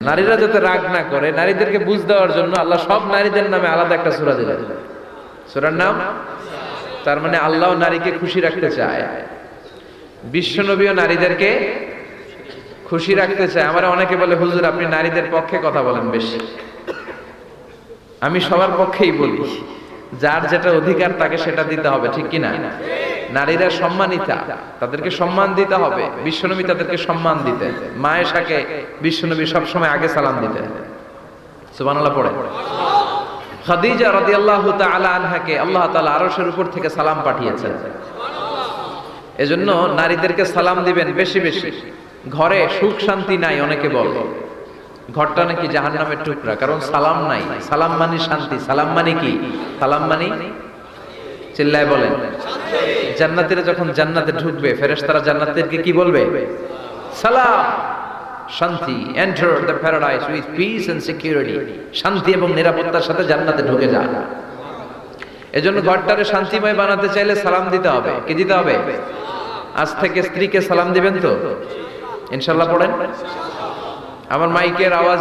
নারীরা যাতে রাগ না করে, নারীদেরকে বুঝ দেওয়ার জন্য আল্লাহ সব নারীদের নামে আলাদা একটা সূরা দিলেন। সূরার নাম, তার মানে আল্লাহ নারীকে খুশি রাখতে চায়, বিশ্বনবীও নারীদেরকে খুশি রাখতে চায়। আমার অনেকে বলে, হুজুর আপনি নারীদের পক্ষে কথা বলেন বেশি। আমি সবার পক্ষেই বলি, যার যেটা অধিকার তাকে সেটা দিতে হবে, ঠিক কিনা? নারীরা সম্মানিতা, তাদেরকে সম্মান দিতে হবে। বিশ্বনবী তাদেরকে সম্মান দিতেন। মা আয়েশাকে বিশ্বনবী সবসময় আগে সালাম দিতেন। সুবহানাল্লাহ পড়ে। খাদিজা রাদিয়াল্লাহু তাআলা আনহাকে আল্লাহ তাআলা আরশের উপর থেকে সালাম পাঠিয়েছেন। এজন্য নারীদেরকে সালাম দিবেন বেশি বেশি। ঘরে সুখ শান্তি নাই, অনেকে বলে ঘরটা নাকি জাহান্নামের টুকরা, কারণ সালাম নাই। সালাম মানে শান্তি। সালাম মানে কি? সালাম মানে, চিল্লায় বলেন, জান্নাতীরা যখন জান্নাতে ঢুকবে, ফেরেশতারা জান্নাতীদেরকে কি বলবে? সালাম, শান্তি। Enter the paradise with peace and security. শান্তি এবং নিরাপত্তার সাথে জান্নাতে ঢুকে যান। এজন্য ঘরটারে শান্তিময় বানাতে চাইলে সালাম দিতে হবে। কি দিতে হবে? আজ থেকে স্ত্রীকে সালাম দিবেন তো ইনশাআল্লাহ পড়েন। আমার মাইকের আওয়াজ